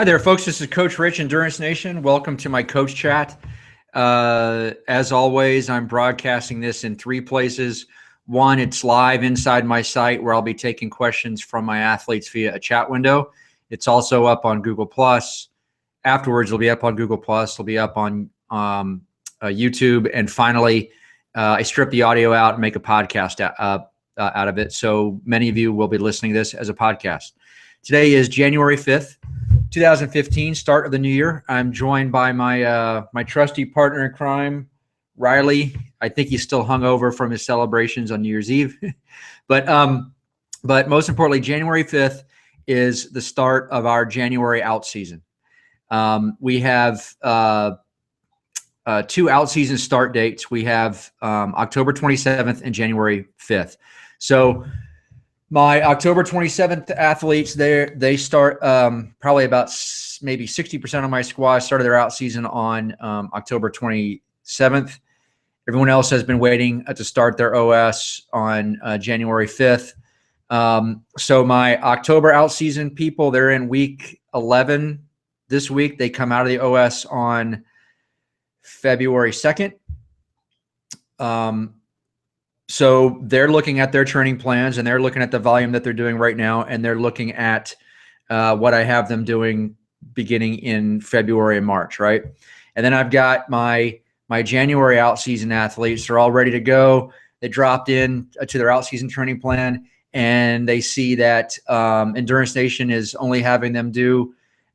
Hi there, folks. This is Coach Rich, Endurance Nation. Welcome to my Coach Chat. As always, I'm broadcasting this in three places. One, it's live inside my site where I'll be taking questions from my athletes via a chat window. It's also up on Google+. Afterwards, it'll be up on Google+. It'll be up on YouTube. And finally, I strip the audio out and make a podcast out of it. So many of you will be listening to this as a podcast. Today is January 5th. 2015, start of the new year. I'm joined by my my trusty partner in crime, Riley. I think he's still hungover from his celebrations on New Year's Eve. but most importantly, January 5th is the start of our January out season. We have two out season start dates. We have October 27th and January 5th. So my October 27th athletes, they start probably about maybe 60% of my squad started their out season on October 27th. Everyone else has been waiting to start their OS on January 5th. So my October out season people, they're in week 11 this week. They come out of the OS on February 2nd. So they're looking at their training plans and they're looking at the volume that they're doing right now. And they're looking at what I have them doing beginning in February and March, right? And then I've got my January out season athletes. They're all ready to go. They dropped in to their out season training plan and they see that Endurance Nation is only having them do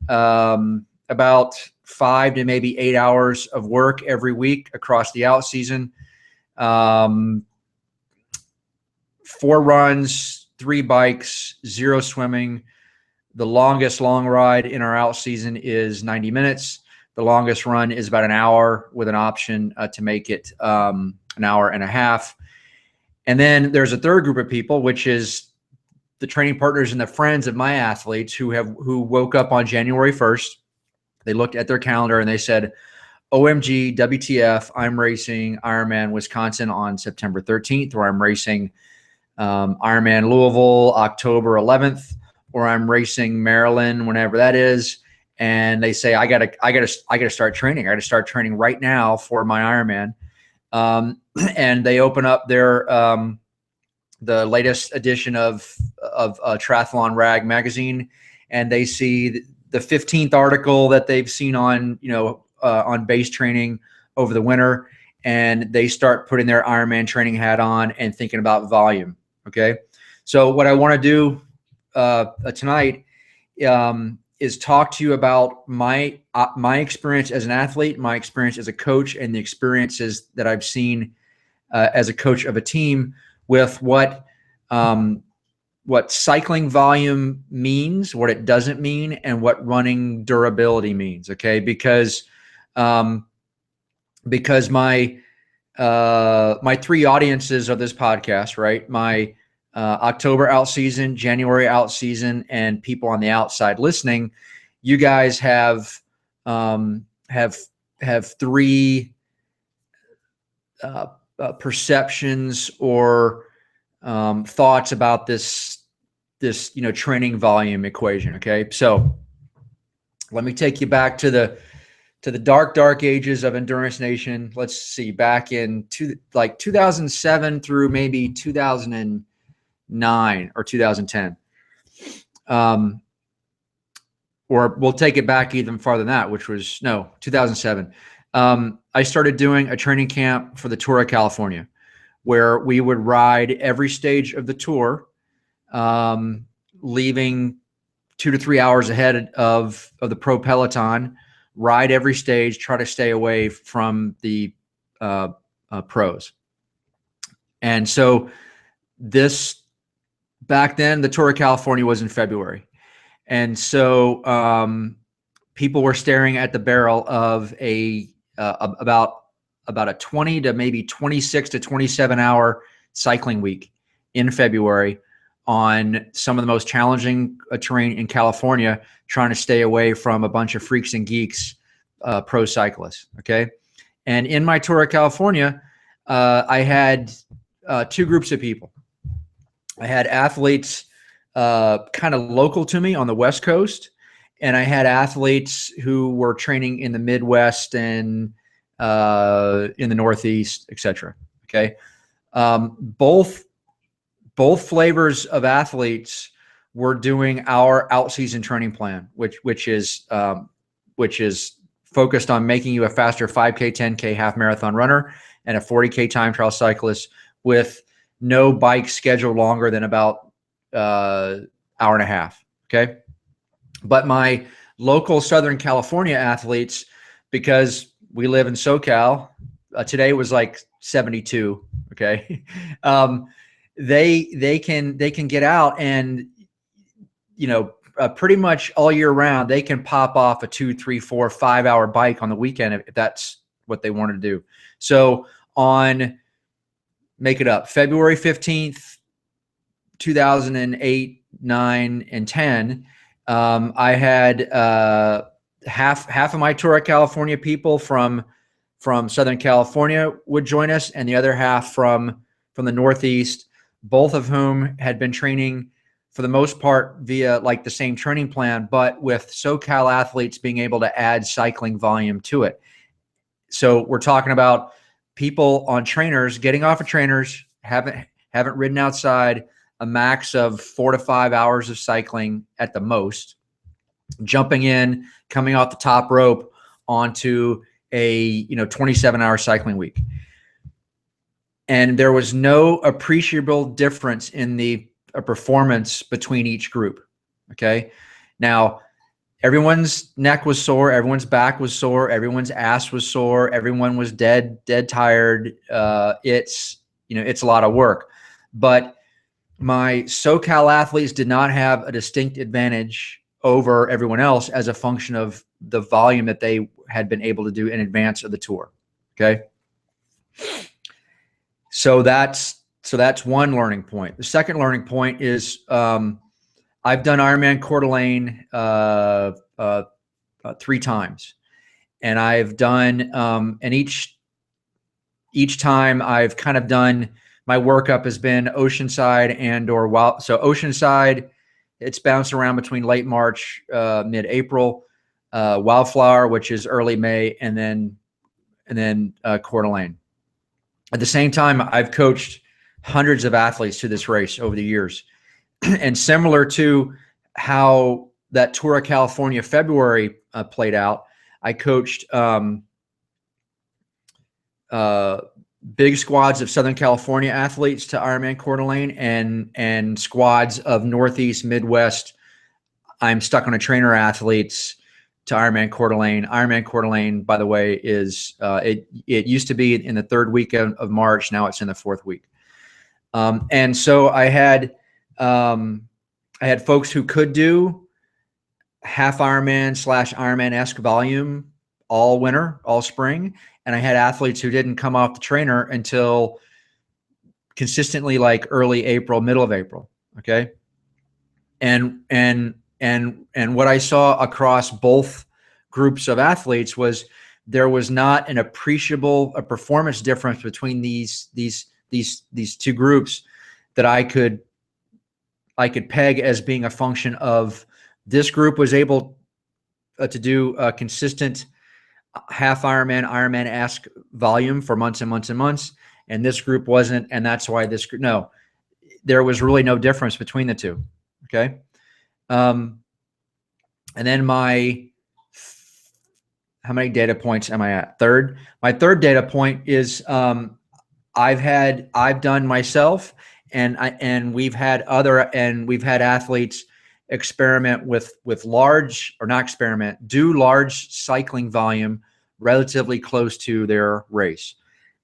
about 5 to maybe 8 hours of work every week across the out season. 4 runs, 3 bikes, 0 swimming. The longest long ride in our out season is 90 minutes. The longest run is about an hour with an option to make it an hour and a half. And then there's a third group of people, which is the training partners and the friends of my athletes who woke up on January 1st. They looked at their calendar and they said, OMG, WTF, I'm racing Ironman Wisconsin on September 13th, or I'm racing Ironman Louisville October 11th, or I'm racing Maryland whenever that is, and they say I gotta start training. I gotta start training right now for my Ironman, and they open up their the latest edition of Triathlon Rag magazine, and they see the 15th article that they've seen on on base training over the winter, and they start putting their Ironman training hat on and thinking about volume. Okay. So what I want to do tonight is talk to you about my experience as an athlete, my experience as a coach, and the experiences that I've seen as a coach of a team with what cycling volume means, what it doesn't mean, and what running durability means. Okay. Because my 3 audiences of this podcast, right? My October out season, January out season, and people on the outside listening. You guys have 3 perceptions or thoughts about this training volume equation. Okay, so let me take you back to the dark ages of Endurance Nation. Let's see, back in 2007 through maybe 2009 or 2010. Or we'll take it back even farther than that, which was 2007. I started doing a training camp for the Tour of California, where we would ride every stage of the tour, leaving 2 to 3 hours ahead of the pro peloton, ride every stage, try to stay away from the pros. And so back then, the Tour of California was in February. And so people were staring at the barrel of about a 20 to maybe 26 to 27 hour cycling week in February on some of the most challenging terrain in California, trying to stay away from a bunch of freaks and geeks, pro cyclists. Okay. And in my Tour of California, I had 2 groups of people. I had athletes kind of local to me on the West Coast, and I had athletes who were training in the Midwest and in the Northeast, etc. Okay. Both flavors of athletes were doing our out-season training plan, which is focused on making you a faster 5K, 10K, half marathon runner and a 40K time trial cyclist with no bike schedule longer than about hour and a half. Okay. But my local Southern California athletes, because we live in SoCal, today was like 72. Okay. They can get out and, pretty much all year round, they can pop off a 2, 3, 4, 5 hour bike on the weekend if that's what they want to do. So on, make it up, February 15th, 2008, 9, and 10, I had half of my Tour of California people from Southern California would join us, and the other half from the Northeast, both of whom had been training for the most part via like the same training plan, but with SoCal athletes being able to add cycling volume to it. So we're talking about people on trainers, getting off of trainers, haven't ridden outside, a max of 4 to 5 hours of cycling at the most, jumping in, coming off the top rope onto a 27-hour cycling week. And there was no appreciable difference in the performance between each group. Okay. Now, everyone's neck was sore, everyone's back was sore, everyone's ass was sore, everyone was dead tired. It's a lot of work. But my SoCal athletes did not have a distinct advantage over everyone else as a function of the volume that they had been able to do in advance of the tour. Okay. So that's one learning point. The second learning point is I've done Ironman Coeur d'Alene 3 times, and I've done and each time I've kind of done, my workup has been Oceanside and or Wild. So Oceanside, it's bounced around between late March, mid-April, Wildflower, which is early May, and then Coeur d'Alene. At the same time, I've coached hundreds of athletes to this race over the years. And similar to how that Tour of California February played out, I coached big squads of Southern California athletes to Ironman Coeur d'Alene and squads of Northeast, Midwest, I'm stuck on a trainer athletes to Ironman Coeur d'Alene. Ironman Coeur d'Alene, by the way, is it used to be in the 3rd week of March. Now it's in the 4th week. And so I had folks who could do half Ironman / Ironman-esque volume all winter, all spring. And I had athletes who didn't come off the trainer until consistently like early April, middle of April. Okay. And what I saw across both groups of athletes was there was not an appreciable performance difference between these 2 groups that I could peg as being a function of this group was able to do a consistent half Ironman-esque volume for months and months and months, and this group wasn't, and that's why this group, no, there was really no difference between the 2. Okay. And then how many data points am I at? 3rd. My 3rd data point is I've done myself, and we've had athletes experiment with large, or not experiment, do large cycling volume relatively close to their race.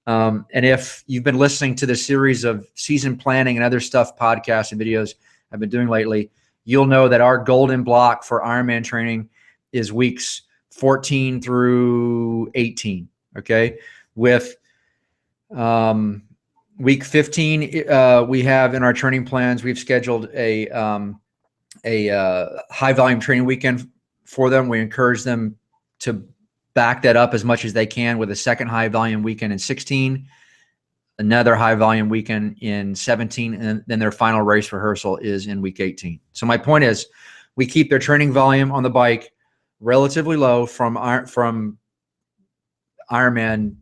And if you've been listening to the series of season planning and other stuff, podcasts and videos I've been doing lately, you'll know that our golden block for Ironman training is weeks 14 through 18. Okay. With week 15, we have in our training plans, we've scheduled a high volume training weekend for them. We encourage them to back that up as much as they can with a second high volume weekend in 16, another high volume weekend in 17, and then their final race rehearsal is in week 18. So my point is, we keep their training volume on the bike relatively low from Ironman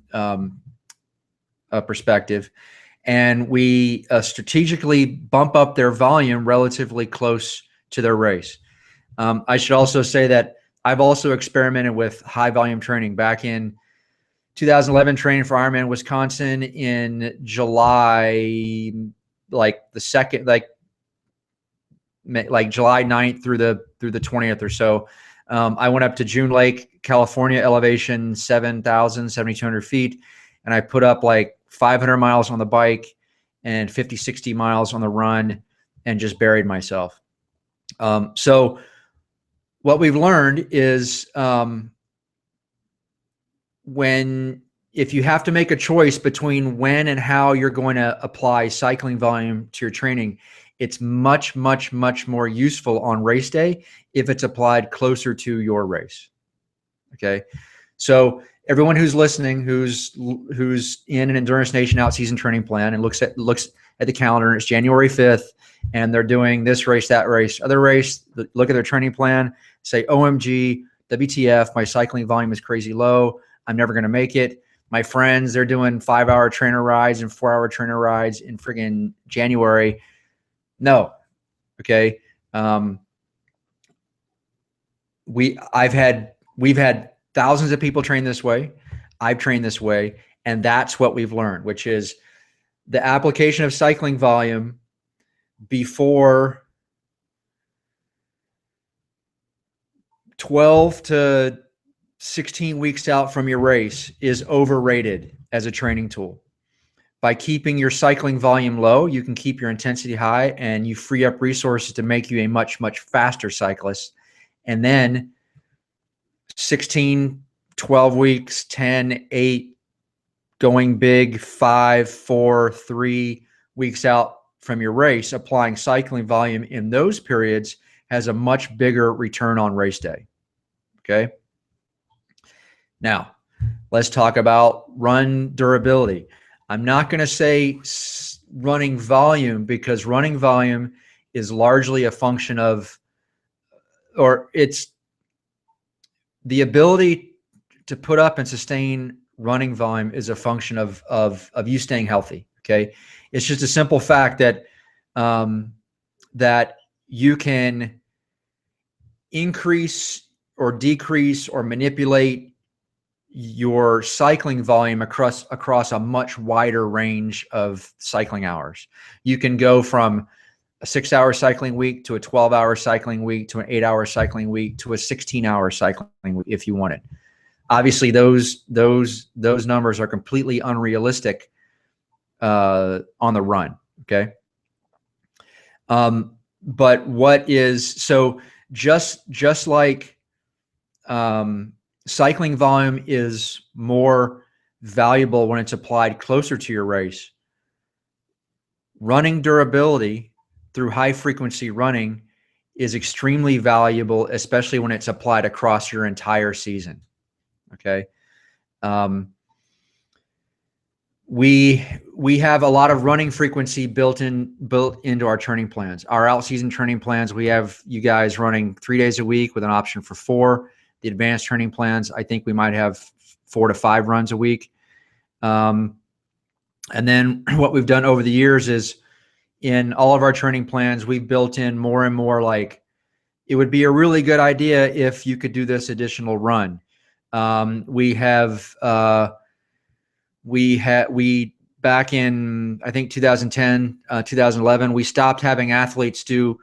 perspective, and we strategically bump up their volume relatively close to their race. I should also say that I've also experimented with high volume training back in 2011, training for Ironman Wisconsin in July, like the second, like July 9th through the 20th or so. I went up to June Lake, California, elevation 7,200 feet. And I put up like 500 miles on the bike and 50, 60 miles on the run and just buried myself. So what we've learned is if you have to make a choice between when and how you're going to apply cycling volume to your training, it's much, much, much more useful on race day if it's applied closer to your race. Okay. So everyone who's listening, who's in an Endurance Nation out-season training plan and looks at the calendar, and it's January 5th, and they're doing this race, that race, other race, look at their training plan, say, OMG, WTF, my cycling volume is crazy low. I'm never going to make it. My friends, they're doing 5-hour trainer rides and 4-hour trainer rides in friggin' January. No. Okay. We've had thousands of people train this way. I've trained this way. And that's what we've learned, which is the application of cycling volume before 12 to 16 weeks out from your race is overrated as a training tool. By keeping your cycling volume low, you can keep your intensity high and you free up resources to make you a much, much faster cyclist. And then 16, 12 weeks, 10, 8, going big, 5, 4, 3 weeks out from your race, applying cycling volume in those periods has a much bigger return on race day. Okay. Now, let's talk about run durability. I'm not going to say running volume because running volume is largely a function of, or it's the ability to put up and sustain running volume is a function of you staying healthy. Okay. It's just a simple fact that, that you can increase or decrease or manipulate your cycling volume across a much wider range of cycling hours. You can go from a 6-hour cycling week to a 12-hour cycling week to an 8-hour cycling week to a 16-hour cycling week if you want it. Obviously, those numbers are completely unrealistic on the run. Okay. But what is so just like cycling volume is more valuable when it's applied closer to your race. Running durability through high frequency running is extremely valuable, especially when it's applied across your entire season. Okay. We have a lot of running frequency built into our training plans. Our out-season training plans, we have you guys running 3 days a week with an option for 4. The advanced training plans, I think we might have 4 to 5 runs a week. And then what we've done over the years is in all of our training plans, we've built in more and more like, it would be a really good idea if you could do this additional run. We back in, I think 2010, 2011, we stopped having athletes do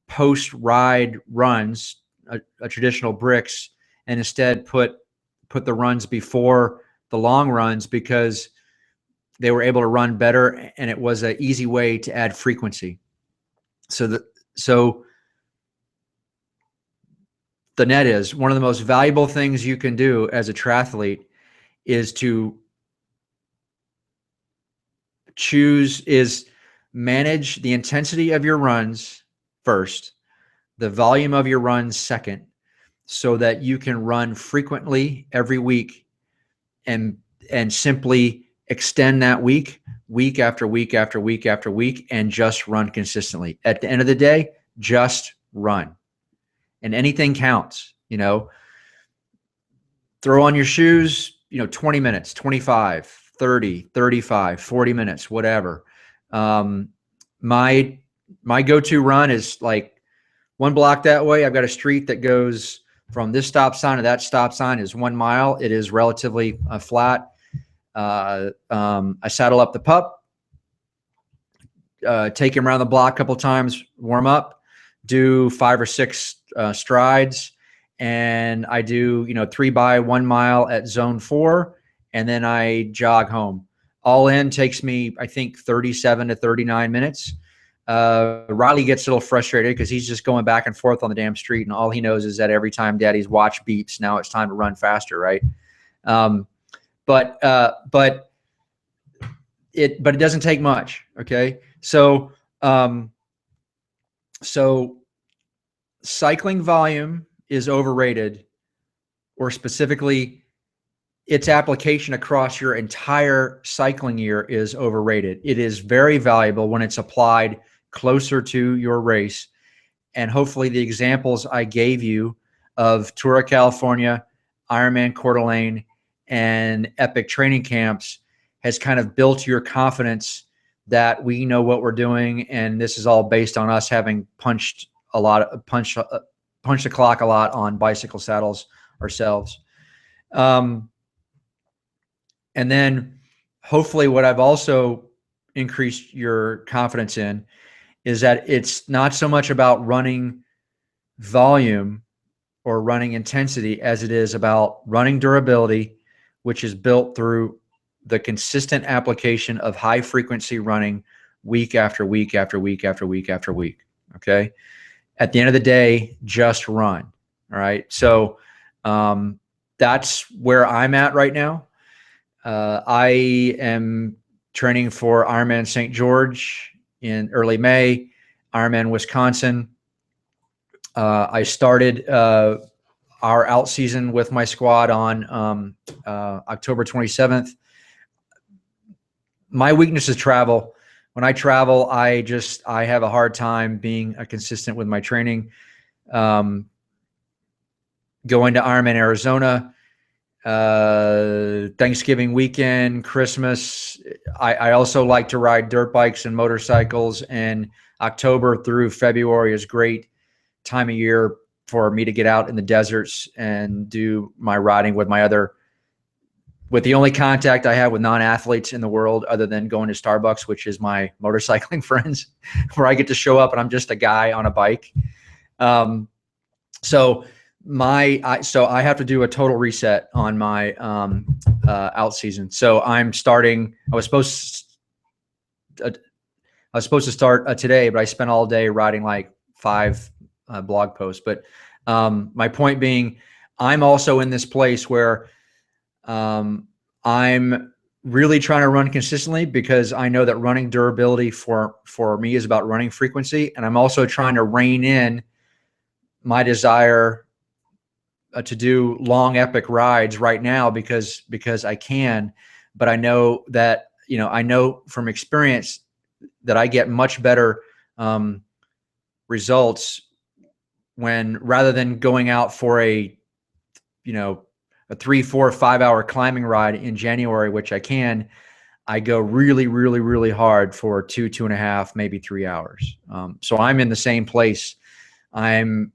post-ride runs, a traditional bricks, and instead put the runs before the long runs because they were able to run better and it was an easy way to add frequency. So the net is one of the most valuable things you can do as a triathlete is to manage the intensity of your runs first, the volume of your runs second, so that you can run frequently every week and simply extend that week after week after week after week and just run consistently. At the end of the day, just run. and anything counts. Throw on your shoes, 20 minutes, 25, 30, 35, 40 minutes, whatever. My go-to run is like one block that way. I've got a street that goes from this stop sign to that stop sign is 1 mile. It is relatively flat. I saddle up the pup, take him around the block a couple times, warm up, do 5 or 6 strides, and I do 3 by 1 mile at zone 4, and then I jog home. All in takes me, I think, 37 to 39 minutes. Riley gets a little frustrated because he's just going back and forth on the damn street, and all he knows is that every time Daddy's watch beeps, now it's time to run faster, right? But it doesn't take much. Okay, so cycling volume is overrated, or specifically its application across your entire cycling year is overrated. It is very valuable when it's applied closer to your race. And hopefully the examples I gave you of Tour of California, Ironman Coeur d'Alene, and Epic training camps has kind of built your confidence that we know what we're doing. And this is all based on us having punched the clock a lot on bicycle saddles ourselves. And then hopefully what I've also increased your confidence in is that it's not so much about running volume or running intensity as it is about running durability, which is built through the consistent application of high frequency running week after week after week after week after week. Okay. At the end of the day, just run. All right. So that's where I'm at right now. I am training for Ironman St. George in early May, Ironman Wisconsin. I started our out season with my squad on October 27th. My weakness is travel. When I travel, I have a hard time being consistent with my training. Going to Ironman Arizona, Thanksgiving weekend, Christmas. I also like to ride dirt bikes and motorcycles, and October through February is great time of year for me to get out in the deserts and do my riding with the only contact I have with non-athletes in the world other than going to Starbucks, which is my motorcycling friends, where I get to show up and I'm just a guy on a bike. So I have to do a total reset on my out season. So I'm starting. I was supposed to start today, but I spent all day writing like 5 blog posts. But my point being, I'm also in this place where I'm really trying to run consistently, because I know that running durability for me is about running frequency, and I'm also trying to rein in my desire to do long epic rides right now because I can, but I know that, I know from experience that I get much better results when, rather than going out for a 3, 4, 5 hour climbing ride in January, which I can, I go really, really, really hard for 2, 2.5, maybe 3 hours. So I'm in the same place. I'm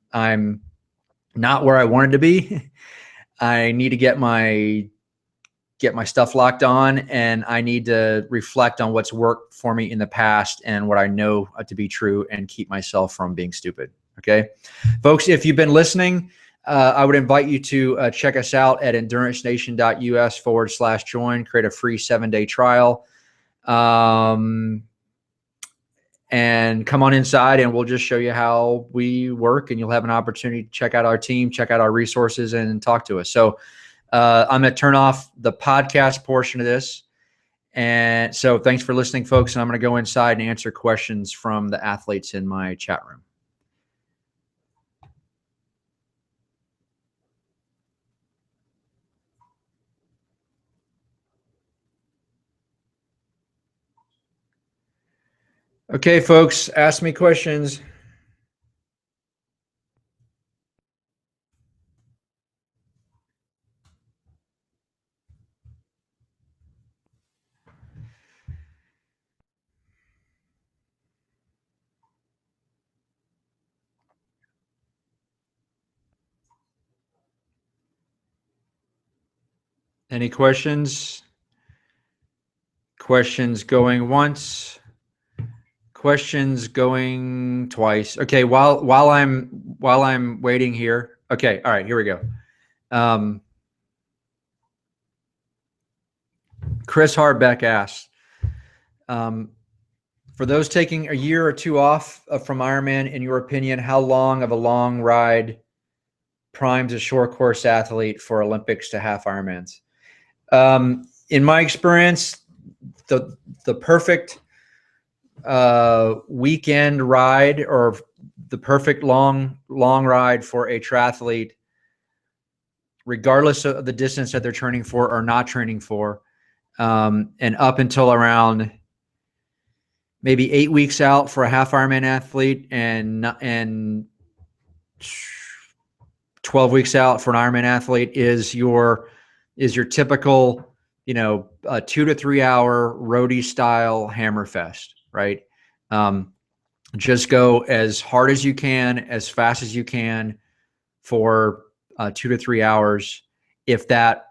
not where I wanted to be. I need to get my stuff locked on, and I need to reflect on what's worked for me in the past and what I know to be true, and keep myself from being stupid. Okay, folks, if you've been listening, I would invite you to check us out at endurancenation.us/join, create a free 7-day trial. And come on inside and we'll just show you how we work, and you'll have an opportunity to check out our team, check out our resources, and talk to us. So I'm going to turn off the podcast portion of this. And so thanks for listening, folks. And I'm going to go inside and answer questions from the athletes in my chat room. Okay, folks, ask me questions. Any questions? Questions going once? Questions going twice? Okay, while I'm waiting here. Okay, all right, here we go. Chris Harbeck asks, for those taking a year or two off from Ironman, in your opinion, how long of a long ride primes a short course athlete for Olympics to half Ironmans? In my experience, the perfect weekend ride, or the perfect long ride for a triathlete, regardless of the distance that they're training for or not training for, and up until around maybe 8 weeks out for a half Ironman athlete, and 12 weeks out for an Ironman athlete is your typical, 2 to 3 hour roadie style hammerfest, right? Just go as hard as you can, as fast as you can for 2 to 3 hours. If that's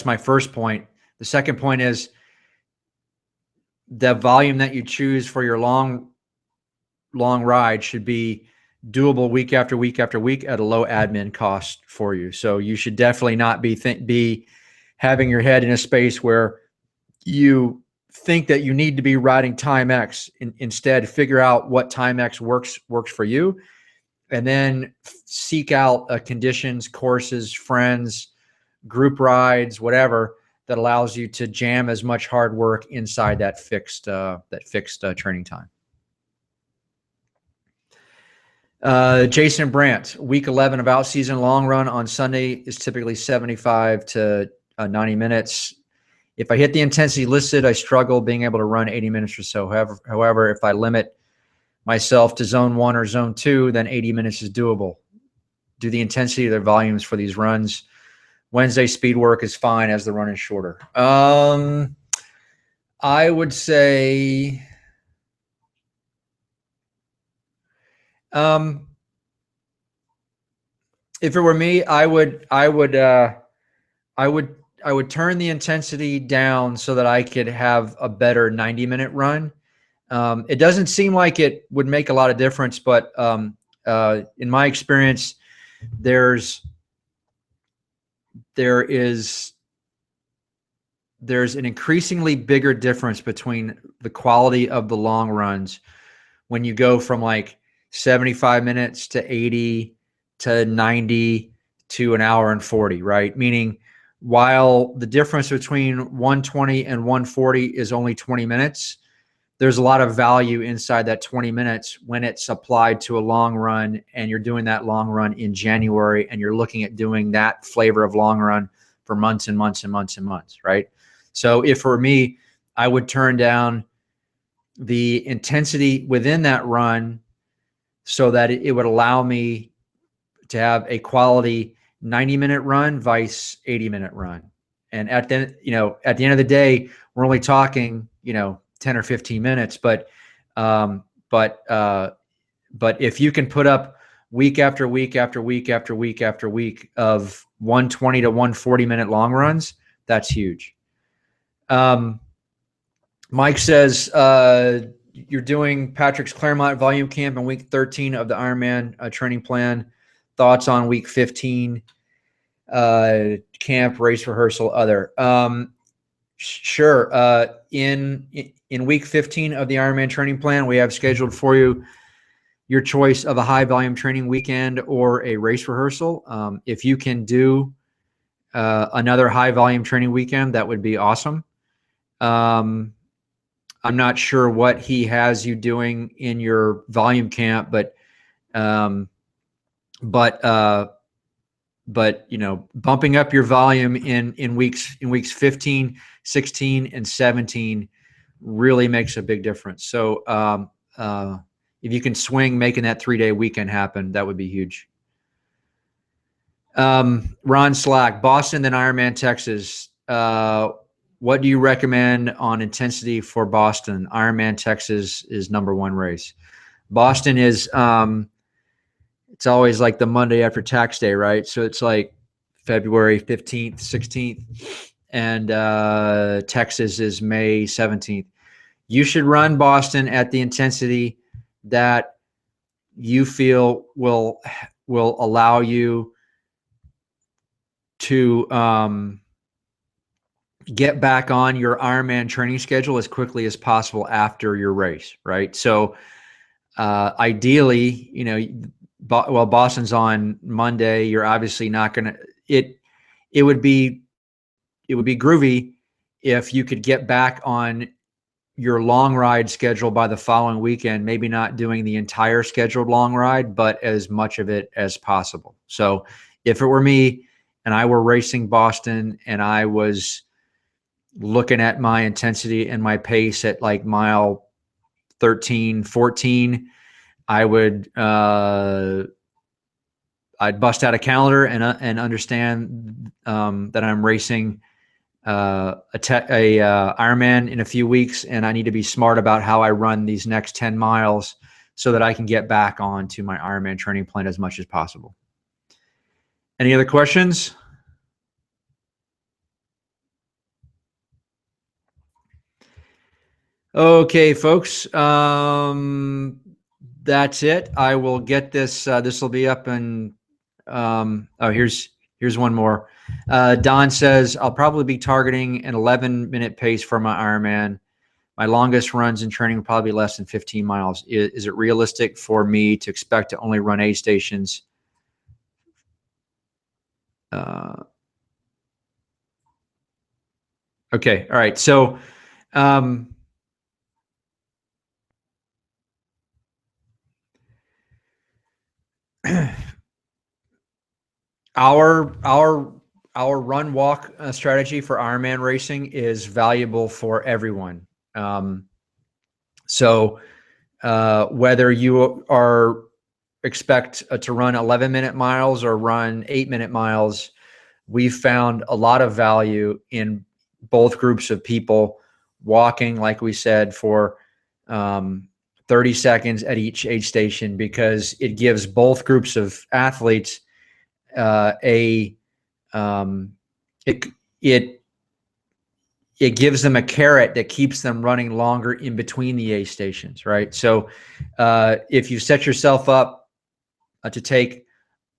my first point. The second point is the volume that you choose for your long ride should be doable week after week after week at a low admin cost for you. So you should definitely not be having your head in a space where you think that you need to be riding time X. Instead, figure out what time X works for you, and then seek out conditions, courses, friends, group rides, whatever, that allows you to jam as much hard work inside that fixed training time. Jason Brandt, week 11 of out-season long run on Sunday is typically 75 to 90 minutes. If I hit the intensity listed, I struggle being able to run 80 minutes or so. However, if I limit myself to zone 1 or zone 2, then 80 minutes is doable. Do the intensity of their volumes for these runs. Wednesday speed work is fine as the run is shorter. I would say if it were me, I would turn the intensity down so that I could have a better 90-minute run. It doesn't seem like it would make a lot of difference, but in my experience, there's an increasingly bigger difference between the quality of the long runs when you go from like 75 minutes to 80 to 90 to an hour and 40, right? Meaning, while the difference between 120 and 140 is only 20 minutes, there's a lot of value inside that 20 minutes when it's applied to a long run, and you're doing that long run in January, and you're looking at doing that flavor of long run for months and months and months and months, right? So if for me, I would turn down the intensity within that run so that it would allow me to have a quality 90-minute run vice 80-minute run. And at the end of the day, we're only talking, 10 or 15 minutes, but if you can put up week after week after week after week after week of 120 to 140 minute long runs, that's huge. Mike says, you're doing Patrick's Claremont Volume Camp in week 13 of the Ironman training plan. Thoughts on week 15 camp, race rehearsal, other. Sure. In week 15 of the Ironman training plan, we have scheduled for you your choice of a high volume training weekend or a race rehearsal. If you can do another high volume training weekend, that would be awesome. I'm not sure what he has you doing in your volume camp, but bumping up your volume in weeks 15, 16, and 17 really makes a big difference. So if you can swing making that 3-day weekend happen, that would be huge. Ron Slack, Boston, then Ironman Texas. What do you recommend on intensity for Boston? Ironman Texas is #1 race. Boston is it's always like the Monday after tax day, right? So it's like February 15th, 16th, and Texas is May 17th. You should run Boston at the intensity that you feel will allow you to get back on your Ironman training schedule as quickly as possible after your race, right? So ideally, Boston's on Monday. You're obviously not going to. It would be groovy if you could get back on your long ride schedule by the following weekend, maybe not doing the entire scheduled long ride, but as much of it as possible. So if it were me and I were racing Boston and I was looking at my intensity and my pace at like mile 13, 14, I would, I'd bust out a calendar and understand that I'm racing a Ironman in a few weeks, and I need to be smart about how I run these next 10 miles so that I can get back onto my Ironman training plan as much as possible. Any other questions? Okay, folks. That's it. I will get this. This will be up in. Here's one more. Don says, I'll probably be targeting an 11-minute pace for my Ironman. My longest runs in training will probably be less than 15 miles. Is it realistic for me to expect to only run aid stations? Okay. All right. So, our run walk strategy for Ironman racing is valuable for everyone. So whether you are expect to run 11-minute miles or run 8-minute miles, we've found a lot of value in both groups of people walking, like we said, for 30 seconds at each aid station, because it gives both groups of athletes it gives them a carrot that keeps them running longer in between the aid stations, right? So if you set yourself up to take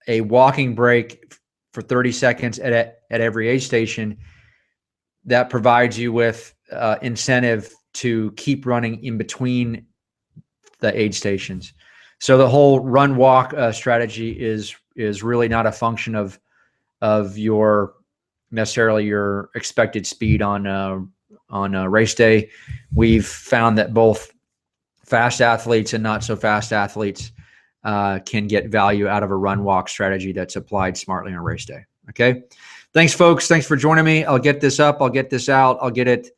a walking break for 30 seconds at every aid station, that provides you with incentive to keep running in between the aid stations. So the whole run walk strategy is really not a function of your necessarily your expected speed on race day. We've found that both fast athletes and not so fast athletes can get value out of a run walk strategy that's applied smartly on race day. Okay. Thanks, folks. Thanks for joining me. I'll get this up. I'll get this out. I'll get it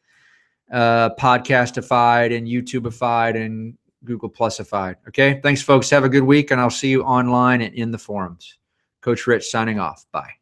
podcastified and YouTubeified and Google Plusified. Okay. Thanks, folks. Have a good week, and I'll see you online and in the forums. Coach Rich signing off. Bye.